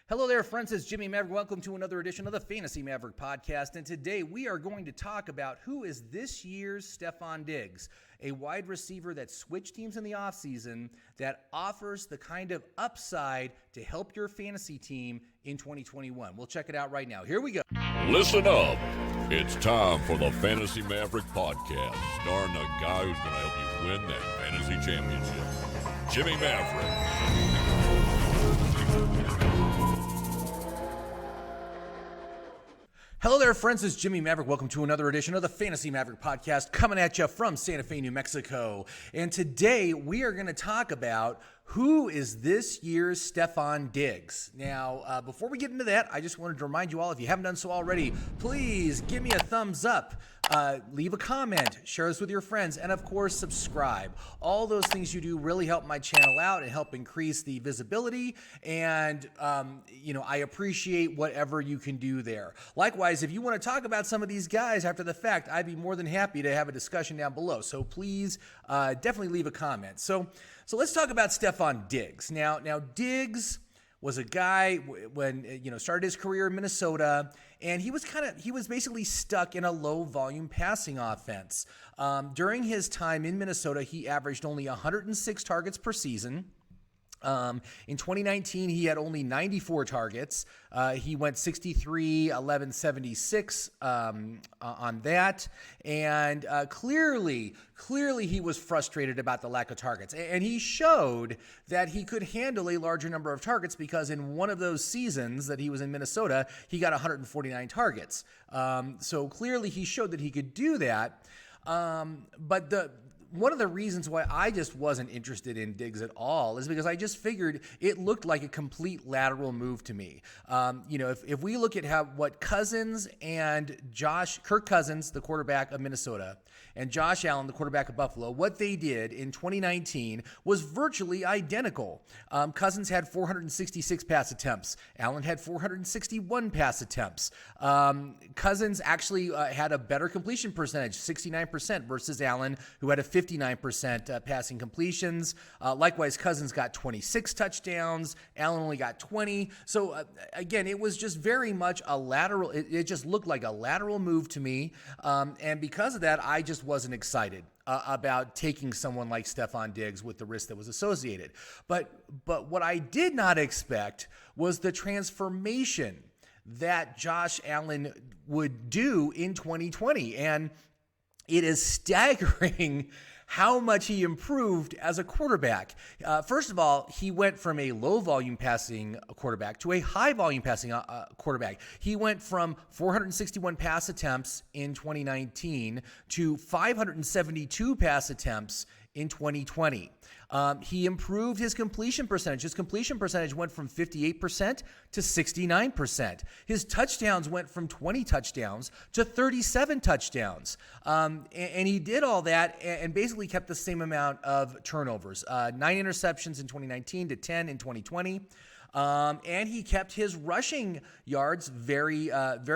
Hello there, friends. It's Jimmy Maverick. Welcome to another edition of the Fantasy Maverick podcast. And today we are going to talk about who is this year's Stefan Diggs, a wide receiver that switched teams in the offseason that offers the kind of upside to help your fantasy team in 2021. We'll check it out right now. Here we go. Listen up. It's time for the Fantasy Maverick podcast, starring the guy who's going to help you win that fantasy championship, Jimmy Maverick. Hello there, friends. It's Jimmy Maverick. Welcome to another edition of the Fantasy Maverick podcast, coming at you from Santa Fe, New Mexico. And today we are going to talk about who is this year's Stefan Diggs. Now, before we get into that, I just wanted to remind you all, if you haven't done so already, please give me a thumbs up, leave a comment, share this with your friends, and of course, subscribe. All those things you do really help my channel out and help increase the visibility. And, I appreciate whatever you can do there. Likewise, if you want to talk about some of these guys after the fact, I'd be more than happy to have a discussion down below. So please definitely leave a comment. So let's talk about Stefon Diggs. Now Diggs was a guy when started his career in Minnesota, and he was basically stuck in a low volume passing offense. During his time in Minnesota, he averaged only 106 targets per season. In 2019, he had only 94 targets. He went 63, 11, 76 on that. And clearly he was frustrated about the lack of targets. And he showed that he could handle a larger number of targets because in one of those seasons that he was in Minnesota, he got 149 targets. So clearly he showed that he could do that. But one of the reasons why I just wasn't interested in Diggs at all is because I just figured it looked like a complete lateral move to me. If we look at what Cousins and Kirk Cousins, the quarterback of Minnesota, and Josh Allen, the quarterback of Buffalo, what they did in 2019 was virtually identical. Cousins had 466 pass attempts. Allen had 461 pass attempts. Cousins actually had a better completion percentage, 69% versus Allen, who had a 59% passing completions. Likewise, Cousins got 26 touchdowns. Allen only got 20. So again, it was just very much a lateral. It just looked like a lateral move to me. And because of that, I just wasn't excited about taking someone like Stefan Diggs with the risk that was associated. But what I did not expect was the transformation that Josh Allen would do in 2020. And it is staggering how much he improved as a quarterback. First of all, he went from a low-volume passing quarterback to a high-volume passing quarterback. He went from 461 pass attempts in 2019 to 572 pass attempts in 2020. He improved his completion percentage. His completion percentage went from 58% to 69%. His touchdowns went from 20 touchdowns to 37 touchdowns. And he did all that and basically kept the same amount of turnovers. 9 interceptions in 2019 to 10 in 2020. And he kept his rushing yards very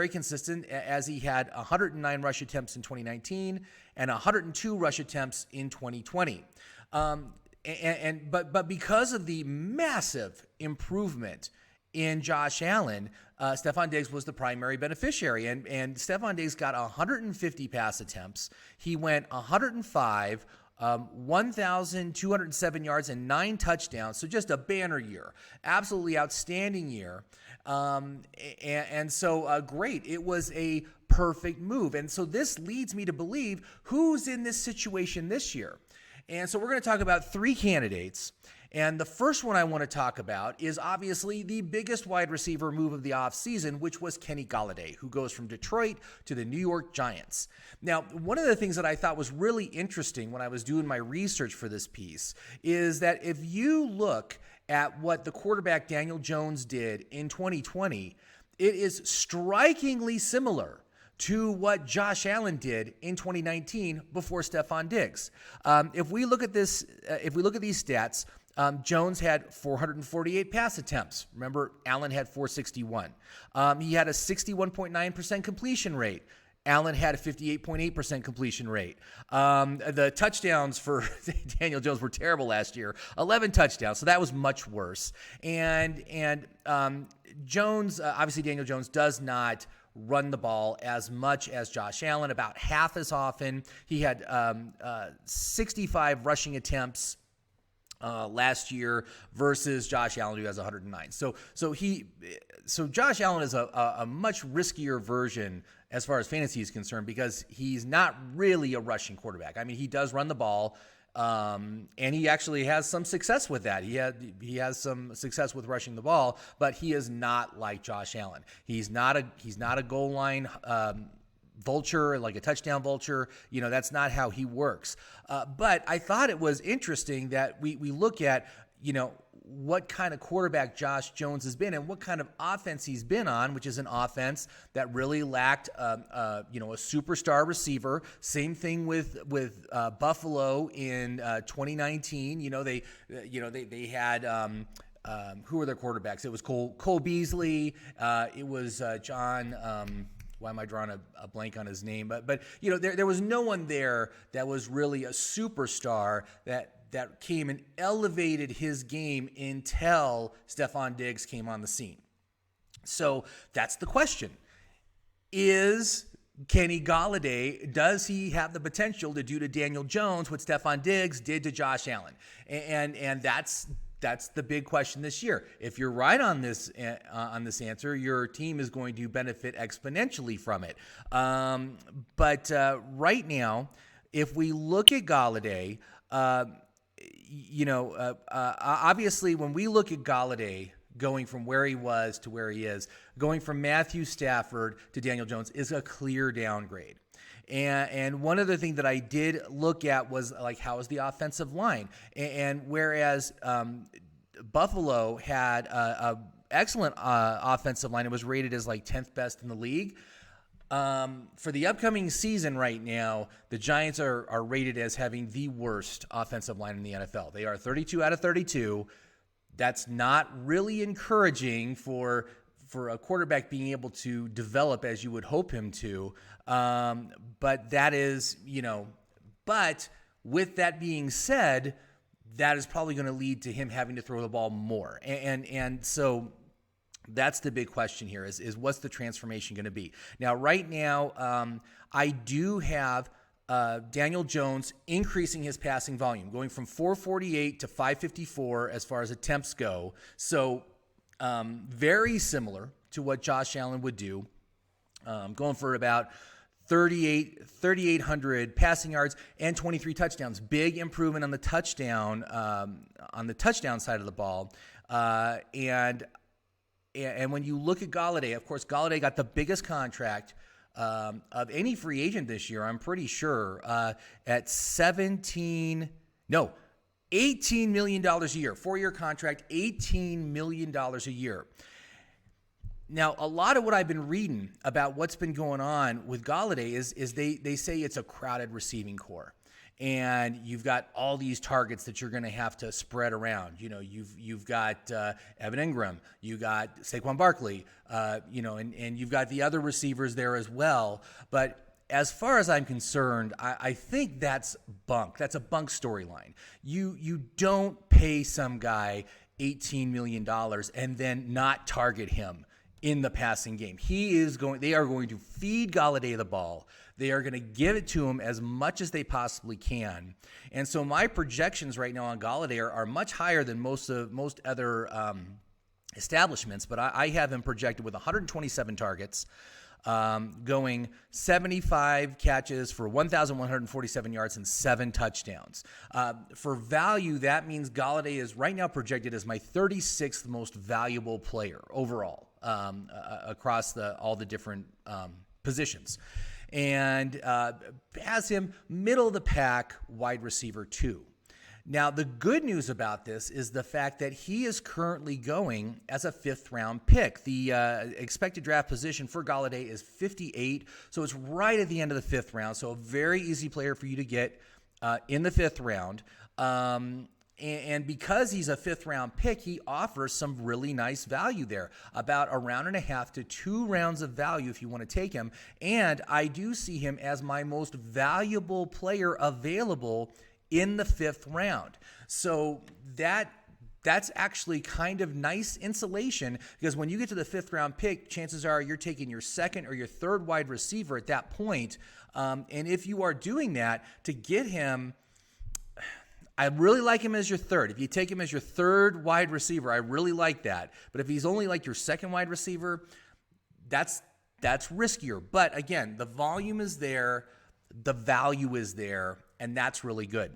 consistent, as he had 109 rush attempts in 2019 and 102 rush attempts in 2020. But because of the massive improvement in Josh Allen, Stefan Diggs was the primary beneficiary, and Stefan Diggs got 150 pass attempts. He went 105. 1,207 yards and 9 touchdowns. So just a banner year, absolutely outstanding year. And so great. It was a perfect move. And so this leads me to believe who's in this situation this year. And so we're going to talk about 3 candidates. And the first one I want to talk about is obviously the biggest wide receiver move of the offseason, which was Kenny Gallaudet, who goes from Detroit to the New York Giants. Now, one of the things that I thought was really interesting when I was doing my research for this piece is that if you look at what the quarterback Daniel Jones did in 2020, it is strikingly similar to what Josh Allen did in 2019 before Stefan Diggs. If we look at these stats, Jones had 448 pass attempts. Remember, Allen had 461. He had a 61.9% completion rate. Allen had a 58.8% completion rate. The touchdowns for Daniel Jones were terrible last year, 11 touchdowns, so that was much worse. And Jones, obviously Daniel Jones does not run the ball as much as Josh Allen, about half as often. He had 65 rushing attempts last year versus Josh Allen, who has 109. So Josh Allen is a much riskier version as far as fantasy is concerned because he's not really a rushing quarterback. I mean, he does run the ball, and he actually has some success with that. He has some success with rushing the ball, but he is not like Josh Allen. He's not a goal line vulture, like a touchdown vulture. That's not how he works. But I thought it was interesting that we look at, what kind of quarterback Josh Jones has been and what kind of offense he's been on, which is an offense that really lacked, a superstar receiver. Same thing with Buffalo in 2019. They had who were their quarterbacks? It was Cole Beasley. It was John. Why am I drawing a blank on his name? But there was no one there that was really a superstar that came and elevated his game until Stefon Diggs came on the scene. So that's the question. Is Kenny Gallaudet, does he have the potential to do to Daniel Jones what Stefon Diggs did to Josh Allen? And that's the big question this year. If you're right on this answer, your team is going to benefit exponentially from it. But right now, if we look at Gallaudet, obviously when we look at Gallaudet going from where he was to where he is, going from Matthew Stafford to Daniel Jones is a clear downgrade. And one other thing that I did look at was like, how is the offensive line? And whereas Buffalo had a excellent offensive line, it was rated as like 10th best in the league. For the upcoming season right now, the Giants are rated as having the worst offensive line in the NFL. They are 32 out of 32. That's not really encouraging for a quarterback being able to develop as you would hope him to. But that is, but with that being said, that is probably going to lead to him having to throw the ball more. And so that's the big question here is what's the transformation going to be? Now, right now, I do have Daniel Jones increasing his passing volume, going from 448 to 554 as far as attempts go. So very similar to what Josh Allen would do, going for about 3,800 passing yards and 23 touchdowns. Big improvement on the touchdown side of the ball. And when you look at Gallaudet, of course, Gallaudet got the biggest contract of any free agent this year, I'm pretty sure, at $18 million a year. 4-year contract, $18 million a year. Now, a lot of what I've been reading about what's been going on with Gallaudet is they say it's a crowded receiving corps. And you've got all these targets that you're going to have to spread around. You've got Evan Ingram, you got Saquon Barkley, and you've got the other receivers there as well. But as far as I'm concerned, I think that's bunk. That's a bunk storyline. You don't pay some guy $18 million and then not target him in the passing game. They are going to feed Gallaudet the ball. They are going to give it to him as much as they possibly can. And so my projections right now on Gallaudet are much higher than most other establishments, but I have him projected with 127 targets, going 75 catches for 1,147 yards and 7 touchdowns. For value, that means Gallaudet is right now projected as my 36th most valuable player overall across all the different positions. And has him middle of the pack wide receiver 2. Now, the good news about this is the fact that he is currently going as a 5th round pick. The expected draft position for Gallaudet is 58, so it's right at the end of the 5th round. So a very easy player for you to get in the 5th round. And because he's a 5th round pick, he offers some really nice value there, about a round and a half to 2 rounds of value if you want to take him. And I do see him as my most valuable player available in the 5th round. So that's actually kind of nice insulation, because when you get to the 5th round pick, chances are you're taking your 2nd or your 3rd wide receiver at that point. And if you are doing that, to get him, I really like him as your 3rd. If you take him as your 3rd wide receiver, I really like that. But if he's only like your 2nd wide receiver, that's riskier. But again, the volume is there, the value is there, and that's really good.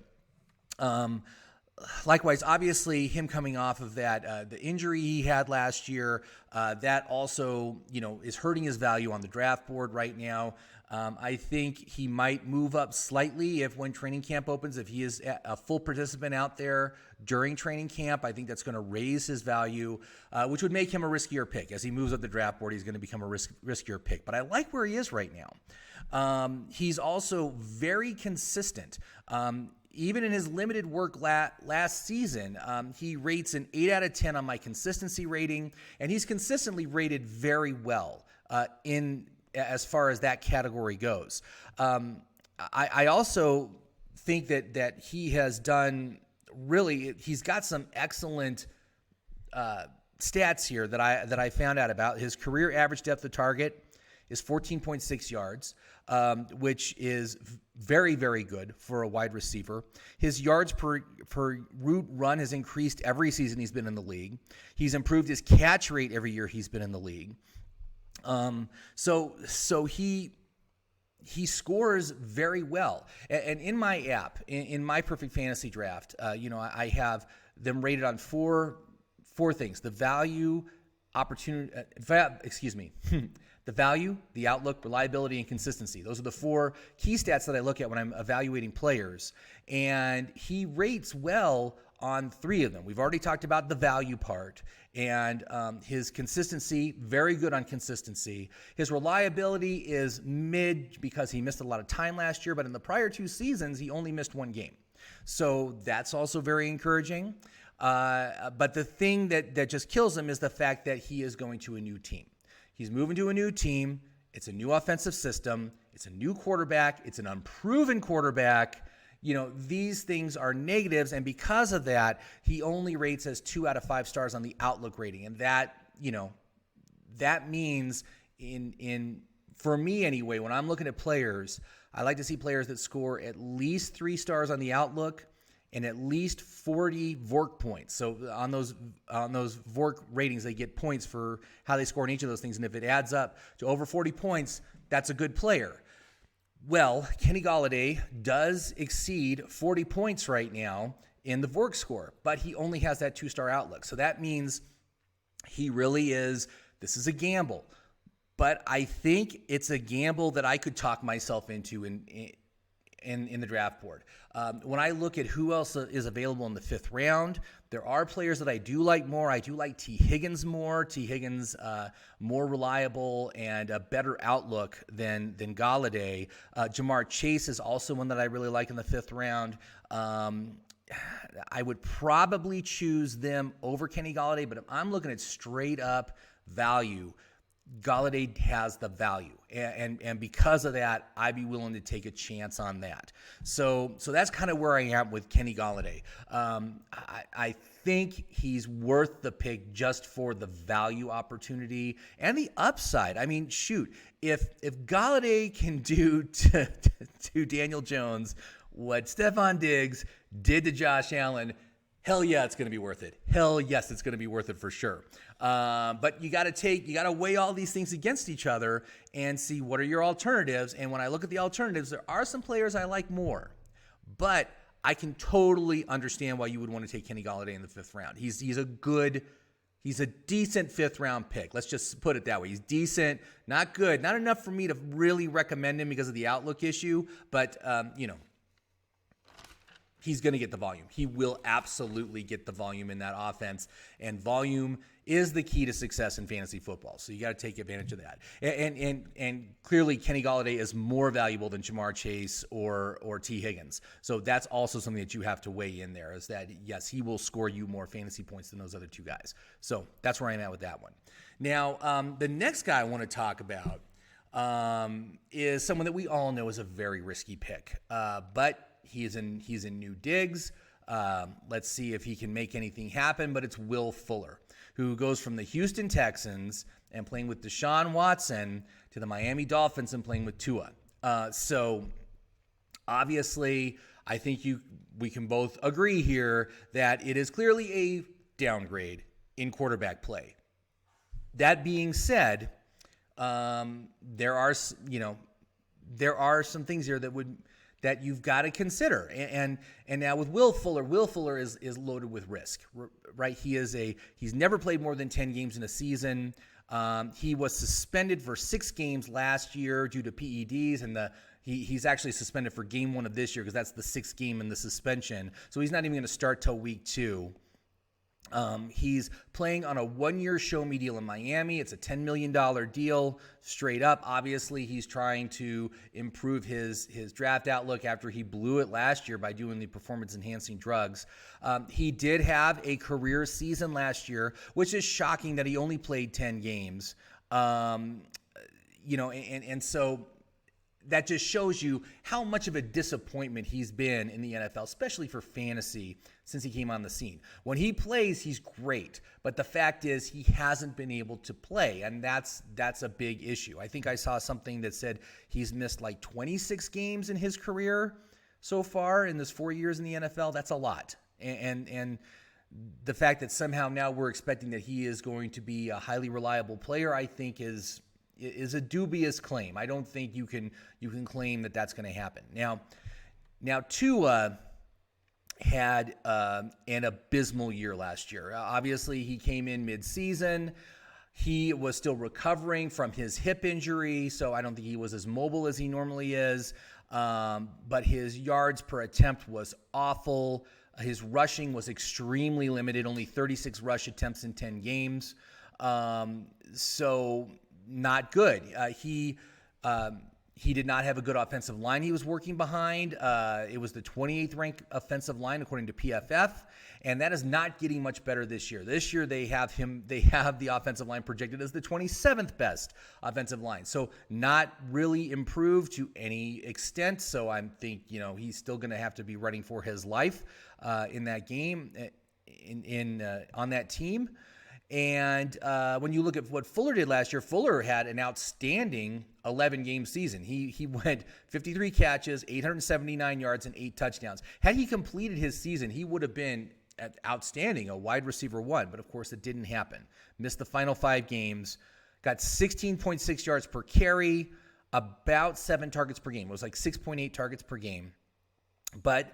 Likewise, obviously, him coming off of that, the injury he had last year, that also, is hurting his value on the draft board right now. I think he might move up slightly when training camp opens. If he is a full participant out there during training camp, I think that's going to raise his value, which would make him a riskier pick. As he moves up the draft board, he's going to become a riskier pick. But I like where he is right now. He's also very consistent. Even in his limited work last season, he rates an 8 out of 10 on my consistency rating, and he's consistently rated very well as far as that category goes. I also think that he has done he's got some excellent stats here that I found out about. His career average depth of target is 14.6 yards, which is very, very good for a wide receiver. His yards per route run has increased every season he's been in the league. He's improved his catch rate every year he's been in the league. So he scores very well. And in my app, in my perfect fantasy draft, I have them rated on four things: the value, opportunity, the value, the outlook, reliability, and consistency. Those are the 4 key stats that I look at when I'm evaluating players. And he rates well on 3 of them. We've already talked about the value part, and his consistency, very good on consistency. His reliability is mid because he missed a lot of time last year, but in the prior 2 seasons, he only missed 1 game. So that's also very encouraging. But the thing that just kills him is the fact that he is going to a new team. He's moving to a new team. It's a new offensive system. It's a new quarterback. It's an unproven quarterback. These things are negatives, and because of that, he only rates as 2 out of 5 stars on the outlook rating. And that means for me anyway, when I'm looking at players, I like to see players that score at least 3 stars on the outlook and at least 40 VORC points. So on those VORC ratings, they get points for how they score in each of those things. And if it adds up to over 40 points, that's a good player. Well, Kenny Gallaudet does exceed 40 points right now in the VORC score, but he only has that 2-star outlook. So that means he really is, this is a gamble. But I think it's a gamble that I could talk myself into in the draft board. When I look at who else is available in the 5th round, there are players that I do like more. I do like T. Higgins more. T. Higgins, more reliable and a better outlook than Gallaudet. Jamar Chase is also one that I really like in the 5th round. I would probably choose them over Kenny Gallaudet, but if I'm looking at straight up value, Gallaudet has the value, and because of that, I'd be willing to take a chance on that. So that's kind of where I am with Kenny Gallaudet. I think he's worth the pick just for the value opportunity and the upside. I mean, shoot, if Gallaudet can do to Daniel Jones what Stefan Diggs did to Josh Allen, hell yeah, it's going to be worth it. Hell yes, it's going to be worth it for sure. But you got to weigh all these things against each other and see what are your alternatives. And when I look at the alternatives, there are some players I like more, but I can totally understand why you would want to take Kenny Gallaudet in the 5th round. He's a decent 5th round pick. Let's just put it that way. He's decent, not good, not enough for me to really recommend him because of the outlook issue, but he's going to get the volume. He will absolutely get the volume in that offense, and volume is the key to success in fantasy football. So you got to take advantage of that. And clearly Kenny Gallaudet is more valuable than Jamar Chase or T. Higgins. So that's also something that you have to weigh in there, is that, yes, he will score you more fantasy points than those other two guys. So that's where I'm at with that one. Now, the next guy I want to talk about is someone that we all know is a very risky pick. But he's in new Diggs. Let's see if he can make anything happen, but it's Will Fuller, who goes from the Houston Texans and playing with Deshaun Watson to the Miami Dolphins and playing with Tua. So obviously, I think we can both agree here that it is clearly a downgrade in quarterback play. That being said, there are some things here that you've got to consider. And now with Will Fuller is loaded with risk, right? He's never played more than 10 games in a season. He was suspended for 6 games last year due to PEDs, and he's actually suspended for game 1 of this year because that's the 6th game in the suspension. So he's not even going to start till week 2. He's playing on a 1-year show me deal in Miami. It's a $10 million deal straight up. Obviously, he's trying to improve his draft outlook after he blew it last year by doing the performance-enhancing drugs. He did have a career season last year, which is shocking that he only played 10 games. And so that just shows you how much of a disappointment he's been in the NFL, especially for fantasy, since he came on the scene. When he plays, he's great, but the fact is he hasn't been able to play, and that's a big issue. I think I saw something that said he's missed like 26 games in his career so far in this 4 years in the NFL. That's a lot, and the fact that somehow now we're expecting that he is going to be a highly reliable player, I think is a dubious claim. I don't think you can claim that that's going to happen. Now Tua had an abysmal year last year. Obviously, he came in mid-season. He was still recovering from his hip injury, so I don't think he was as mobile as he normally is. But his yards per attempt was awful. His rushing was extremely limited, only 36 rush attempts in 10 games. So not good. He did not have a good offensive line he was working behind. It was the 28th ranked offensive line according to PFF, and that is not getting much better this year. This year they have the offensive line projected as the 27th best offensive line. So not really improved to any extent. So I think, he's still going to have to be running for his life in that game on that team. And when you look at what Fuller did last year, Fuller had an outstanding 11-game season. He went 53 catches, 879 yards, and 8 touchdowns. Had he completed his season, he would have been outstanding, a wide receiver 1. But, of course, it didn't happen. Missed the final 5 games, got 16.6 yards per carry, about 7 targets per game. It was like 6.8 targets per game. But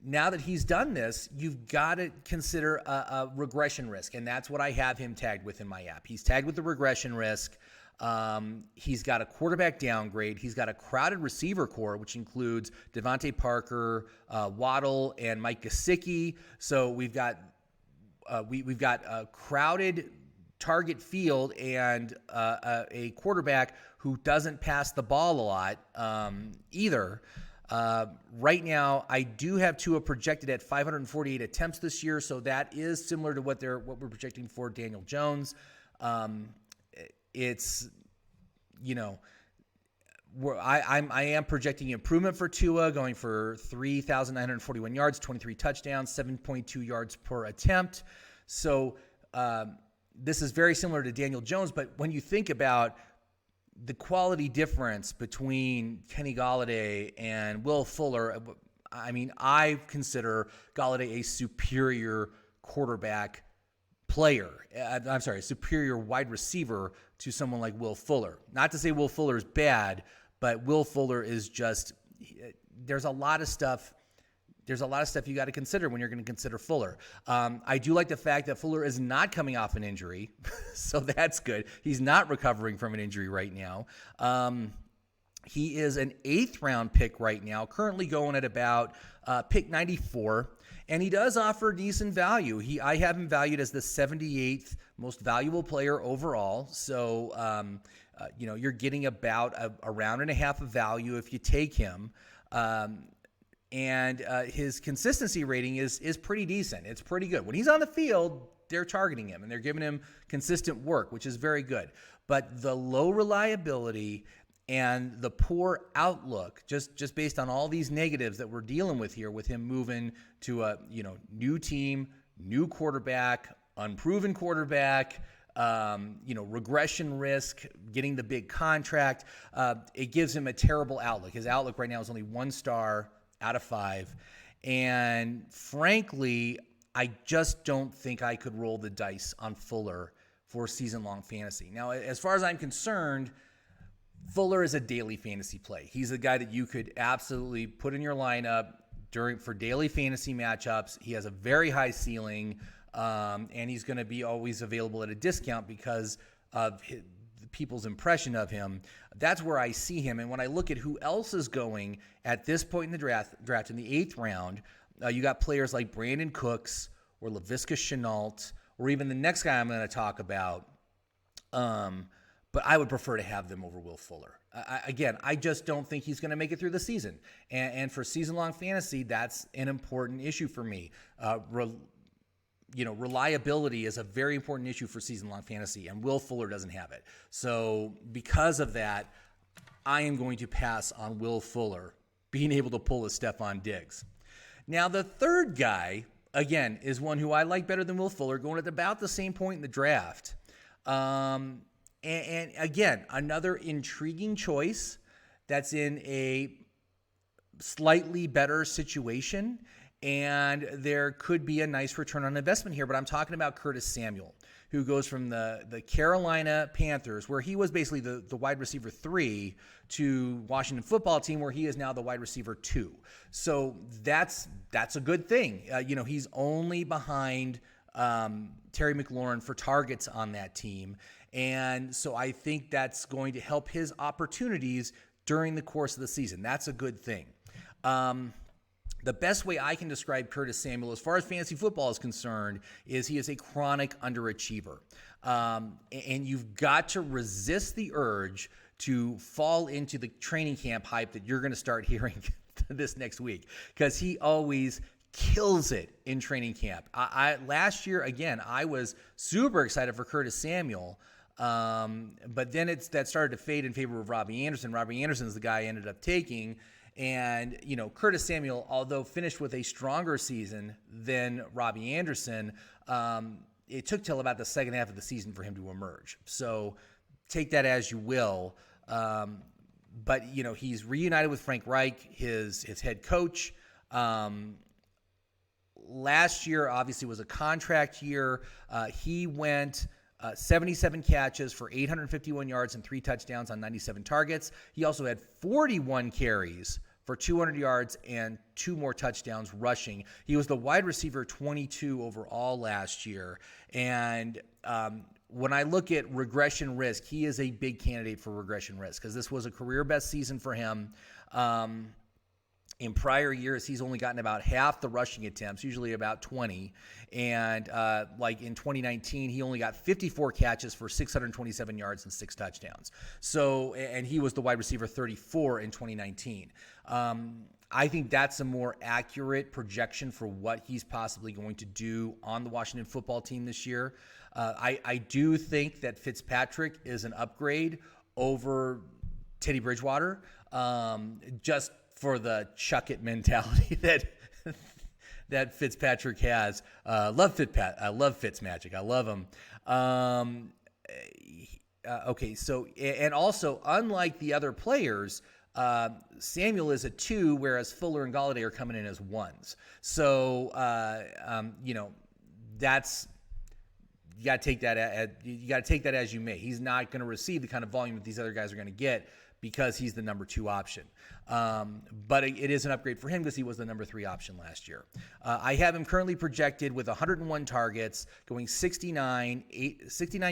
now that he's done this, you've got to consider a regression risk, and that's what I have him tagged with in my app. He's tagged with the regression risk. He's got a quarterback downgrade. He's got a crowded receiver core, which includes Devontae Parker, Waddle, and Mike Gesicki. So we've got a crowded target field and a quarterback who doesn't pass the ball a lot either. Right now, I do have Tua projected at 548 attempts this year, so that is similar to what we're projecting for Daniel Jones. It's, I am projecting improvement for Tua, going for 3,941 yards, 23 touchdowns, 7.2 yards per attempt. So this is very similar to Daniel Jones, but when you think about the quality difference between Kenny Gallaudet and Will Fuller, I consider Gallaudet a superior quarterback player. Superior wide receiver to someone like Will Fuller. Not to say Will Fuller is bad, but Will Fuller is just, there's a lot of stuff you got to consider when you're going to consider Fuller. I do like the fact that Fuller is not coming off an injury, so that's good. He's not recovering from an injury right now. He is an 8th round pick right now, currently going at about pick 94. And he does offer decent value. I have him valued as the 78th most valuable player overall. So, you're getting about a round and a half of value if you take him. And his consistency rating is pretty decent. It's pretty good. When he's on the field, they're targeting him and they're giving him consistent work, which is very good. But the low reliability and the poor outlook, just based on all these negatives that we're dealing with here, with him moving to a new team, new quarterback, unproven quarterback, regression risk, getting the big contract, it gives him a terrible outlook. His outlook right now is only 1 star out of 5, and frankly, I just don't think I could roll the dice on Fuller for season-long fantasy. Now, as far as I'm concerned, Fuller is a daily fantasy play. He's a guy that you could absolutely put in your lineup for daily fantasy matchups. He has a very high ceiling, and he's going to be always available at a discount because of people's impression of him. That's where I see him. And when I look at who else is going at this point in the draft in the 8th round, you got players like Brandon Cooks or Laviska Shenault, or even the next guy I'm going to talk about. But I would prefer to have them over Will Fuller. I just don't think he's going to make it through the season. And for season-long fantasy, that's an important issue for me. Reliability is a very important issue for season-long fantasy, and Will Fuller doesn't have it. So because of that, I am going to pass on Will Fuller being able to pull a Stefon Diggs. Now, the third guy, again, is one who I like better than Will Fuller, going at about the same point in the draft. And again, another intriguing choice that's in a slightly better situation, and there could be a nice return on investment here. But I'm talking about Curtis Samuel, who goes from the Carolina Panthers, where he was basically the wide receiver 3, to Washington Football Team, where he is now the wide receiver 2. So that's a good thing. He's only behind Terry McLaurin for targets on that team. And so I think that's going to help his opportunities during the course of the season. That's a good thing. The best way I can describe Curtis Samuel as far as fantasy football is concerned is he is a chronic underachiever. And you've got to resist the urge to fall into the training camp hype that you're going to start hearing this next week, because he always kills it in training camp. Last year, again, I was super excited for Curtis Samuel, but then that started to fade in favor of Robbie Anderson. Robbie Anderson is the guy I ended up taking. And, Curtis Samuel, although finished with a stronger season than Robbie Anderson, it took till about the second half of the season for him to emerge. So take that as you will. But, he's reunited with Frank Reich, his head coach. Last year, obviously, was a contract year. He went 77 catches for 851 yards and 3 touchdowns on 97 targets. He also had 41 carries for 200 yards and 2 more touchdowns rushing. He was the wide receiver 22 overall last year. And when I look at regression risk, he is a big candidate for regression risk, because this was a career best season for him. In prior years, he's only gotten about half the rushing attempts, usually about 20. And like in 2019, he only got 54 catches for 627 yards and 6 touchdowns. So, and he was the wide receiver 34 in 2019. I think that's a more accurate projection for what he's possibly going to do on the Washington Football Team this year. I do think that Fitzpatrick is an upgrade over Teddy Bridgewater, just for the chuck it mentality that Fitzpatrick has. Love Fitzmagic. I love him. Okay, so, and also, unlike the other players, Samuel is a 2, whereas Fuller and Gallaudet are coming in as 1s. So, that's, you got to take that as you may. He's not going to receive the kind of volume that these other guys are going to get, because he's the number 2 option. But it is an upgrade for him because he was the number 3 option last year. I have him currently projected with 101 targets, going 69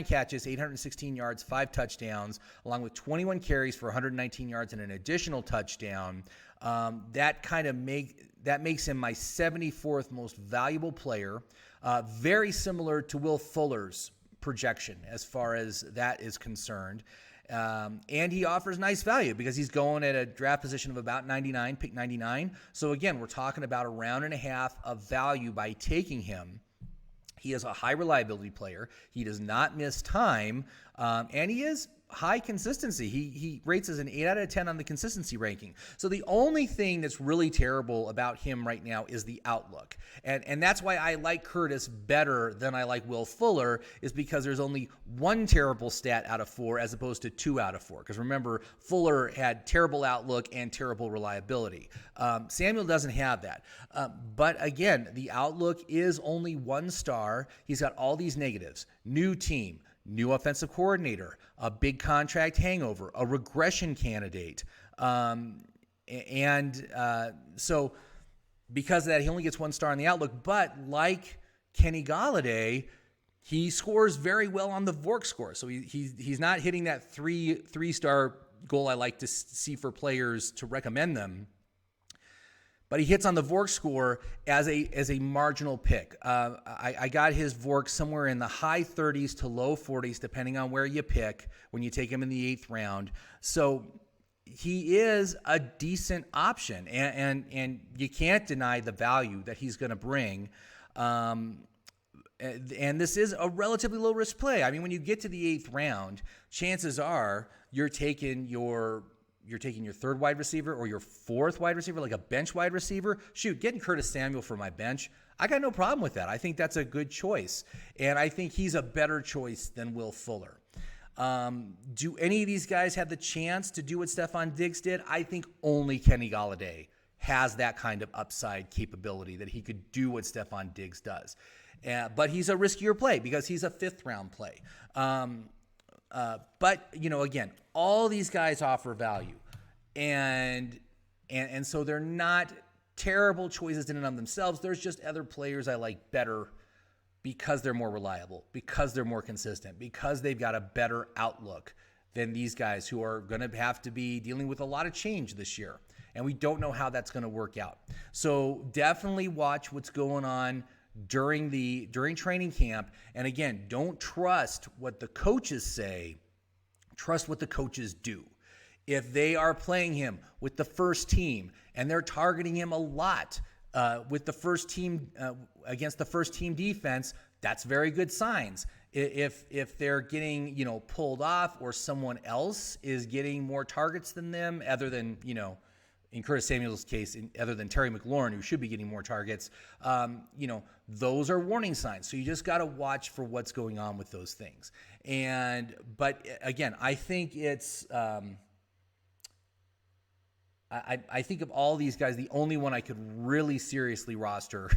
catches, 816 yards, 5 touchdowns, along with 21 carries for 119 yards and an additional touchdown. That makes him my 74th most valuable player, very similar to Will Fuller's projection as far as that is concerned. And he offers nice value because he's going at a draft position of about 99, pick 99. So again, we're talking about a round and a half of value by taking him. He is a high reliability player. He does not miss time, and he is high consistency. He rates as an 8 out of 10 on the consistency ranking. So the only thing that's really terrible about him right now is the outlook. And that's why I like Curtis better than I like Will Fuller, is because there's only one terrible stat out of 4 as opposed to 2 out of 4. Because remember, Fuller had terrible outlook and terrible reliability. Samuel doesn't have that. But again, the outlook is only 1 star. He's got all these negatives. New team, new offensive coordinator, a big contract hangover, a regression candidate. So because of that, he only gets 1 star on the outlook. But like Kenny Gallaudet, he scores very well on the VORC score. So he's not hitting that three-star goal I like to see for players to recommend them. But he hits on the VORC score as a marginal pick. I got his VORC somewhere in the high 30s to low 40s, depending on where you pick when you take him in the 8th round. So he is a decent option, and you can't deny the value that he's going to bring. And this is a relatively low-risk play. I mean, when you get to the 8th round, chances are you're taking your 3rd wide receiver or your 4th wide receiver, like a bench wide receiver. Shoot, getting Curtis Samuel for my bench, I got no problem with that. I think that's a good choice, and I think he's a better choice than Will Fuller. Do any of these guys have the chance to do what Stefan Diggs did? I think only Kenny Gallaudet has that kind of upside capability that he could do what Stefan Diggs does. But he's a riskier play because he's a 5th round play. But, again, all these guys offer value, and so they're not terrible choices in and of themselves. There's just other players I like better because they're more reliable, because they're more consistent, because they've got a better outlook than these guys who are going to have to be dealing with a lot of change this year, and we don't know how that's going to work out. So definitely watch what's going on during training camp. And again, don't trust what the coaches say. Trust what the coaches do. If they are playing him with the first team and they're targeting him a lot with the first team against the first team defense, that's very good signs. If they're getting pulled off, or someone else is getting more targets than them, other than in Curtis Samuel's case, other than Terry McLaurin, who should be getting more targets, those are warning signs. So you just got to watch for what's going on with those things. But again, I think it's, I think of all these guys, the only one I could really seriously roster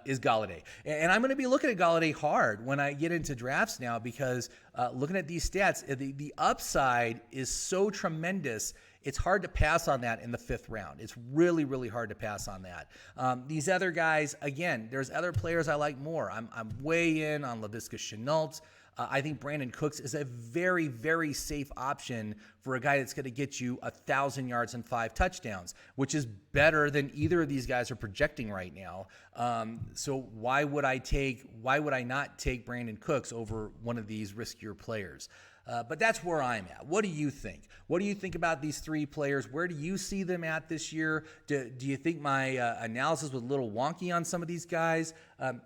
is Gallaudet. And I'm going to be looking at Gallaudet hard when I get into drafts now, because looking at these stats, the upside is so tremendous. It's hard to pass on that in the 5th round. It's really, really hard to pass on that. These other guys, again, there's other players I like more. I'm way in on Laviska Shenault. I think Brandon Cooks is a very, very safe option for a guy that's going to get you 1,000 yards and 5 touchdowns, which is better than either of these guys are projecting right now. So why would I not take Brandon Cooks over one of these riskier players? But that's where I'm at. What do you think? What do you think about these 3 players? Where do you see them at this year? Do you think my analysis was a little wonky on some of these guys?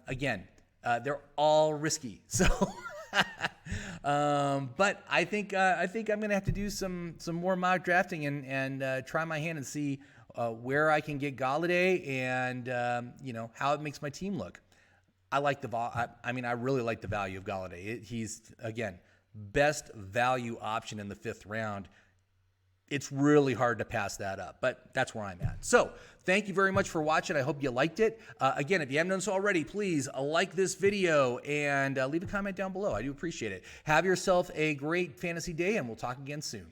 Again, they're all risky. So, but I think I'm going to have to do some more mock drafting and try my hand and see where I can get Gallaudet and how it makes my team look. I like I really like the value of Gallaudet. He's, again, best value option in the 5th round. It's really hard to pass that up, but that's where I'm at. So thank you very much for watching. I hope you liked it. Again, if you haven't done so already, please like this video and leave a comment down below. I do appreciate it. Have yourself a great fantasy day, and we'll talk again soon.